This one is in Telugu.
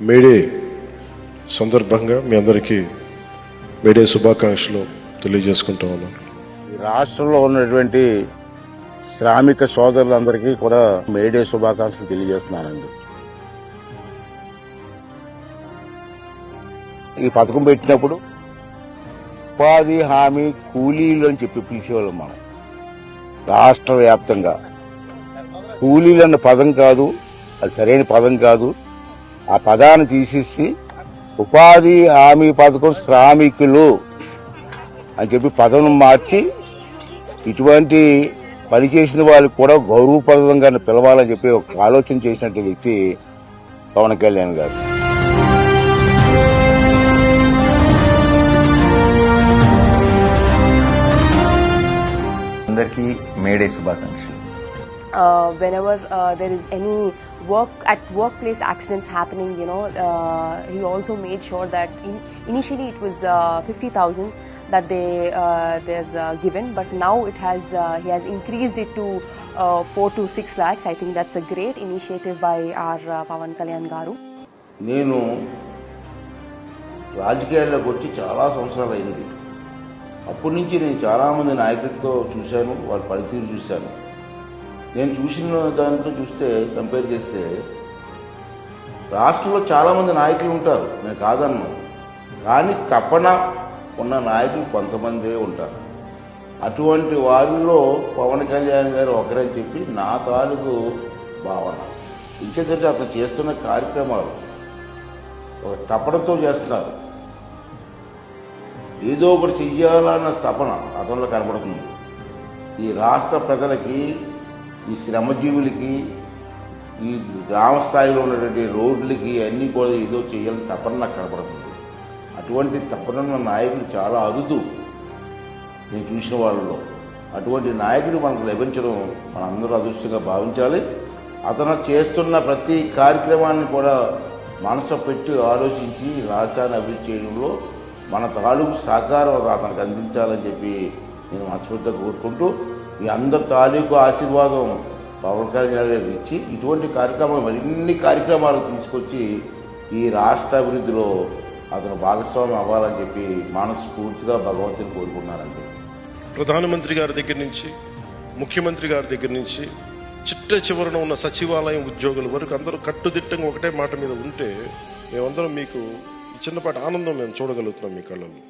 మేడే సందర్భంగా మీ అందరికీ మేడే శుభాకాంక్షలు తెలియజేసుకుంటా ఉన్నాను. రాష్ట్రంలో ఉన్నటువంటి శ్రామిక సోదరులందరికీ కూడా మేడే శుభాకాంక్షలు తెలియజేస్తున్నానండి. ఈ పథకం పెట్టినప్పుడు ఉపాధి హామీ కూలీలు అని చెప్పి పిలిచేవాళ్ళం మనం. రాష్ట్ర వ్యాప్తంగా కూలీలు అన్న పదం కాదు, అది సరైన పదం కాదు. ఆ పదాన్ని తీసేసి ఉపాధి హామీ పథకం శ్రామికులు అని చెప్పి పదం మార్చి ఇటువంటి పని చేసిన వాళ్ళకి కూడా గౌరవప్రదంగా పిలవాలని చెప్పి ఒక ఆలోచన చేసినటువంటి వ్యక్తి పవన్ కళ్యాణ్ గారు. అందరికీ మేడే శుభాకాంక్షలు. Whenever there is any workplace accidents happening, he also made sure that initially it was 50,000 that they're given, but now he has increased it to 4 to 6 lakhs. I think that's a great initiative by our Pawan Kalyan Garu. నేను రాజకీయాల్లోకి వచ్చి చాలా సంవత్సరాలు అయింది. అప్పటి నుంచి నేను చాలామంది నాయకులతో చూశాను, వాళ్ళ పనితీరు చూశాను. నేను చూసిన దాంట్లో చూస్తే కంపేర్ చేస్తే రాష్ట్రంలో చాలామంది నాయకులు ఉంటారు, నేను కాదన్నా. కానీ తపన ఉన్న నాయకులు కొంతమందే ఉంటారు. అటువంటి వారిలో పవన్ కళ్యాణ్ గారు ఒకరని చెప్పి నా తాలూకు భావన. ఇంకేంటంటే అతను చేస్తున్న కార్యక్రమాలు ఒక తపనతో చేస్తున్నారు. ఏదో ఒకటి చెయ్యాలన్న తపన అతనిలో కనబడుతుంది. ఈ రాష్ట్ర ప్రజలకి, ఈ శ్రమజీవులకి, ఈ గ్రామ స్థాయిలో ఉన్నటువంటి రోడ్లకి అన్నీ కూడా ఏదో చేయాలని తపన నాకు కనబడుతుంది. అటువంటి తపనున్న నాయకుడు చాలా అరుదు నేను చూసిన వాళ్ళలో. అటువంటి నాయకుడు మనకు లభించడం మనందరూ అదృష్టంగా భావించాలి. అతను చేస్తున్న ప్రతి కార్యక్రమాన్ని కూడా మనసు పెట్టి ఆలోచించి రాష్ట్రాన్ని అభివృద్ధి చేయడంలో మన తాలూకు సహకారం అతనికి అందించాలని చెప్పి నేను మనస్ఫూర్తిగా కోరుకుంటూ, ఈ అందరి తాలూకు ఆశీర్వాదం పవన్ కళ్యాణ్ గారికి ఇచ్చి ఇటువంటి కార్యక్రమాలు మరిన్ని కార్యక్రమాలు తీసుకొచ్చి ఈ రాష్ట్ర అభివృద్ధిలో అతను భాగస్వామి అవ్వాలని చెప్పి మనస్ఫూర్తిగా భగవంతుని కోరుకున్నానండి. ప్రధానమంత్రి గారి దగ్గర నుంచి, ముఖ్యమంత్రి గారి దగ్గర నుంచి, చిట్ట చివరన ఉన్న సచివాలయం ఉద్యోగుల వరకు అందరూ కట్టుదిట్టంగా ఒకటే మాట మీద ఉంటే మేమందరం మీకు చిన్నపాటి ఆనందం మేము చూడగలుగుతున్నాం మీ కళ్ళల్లో.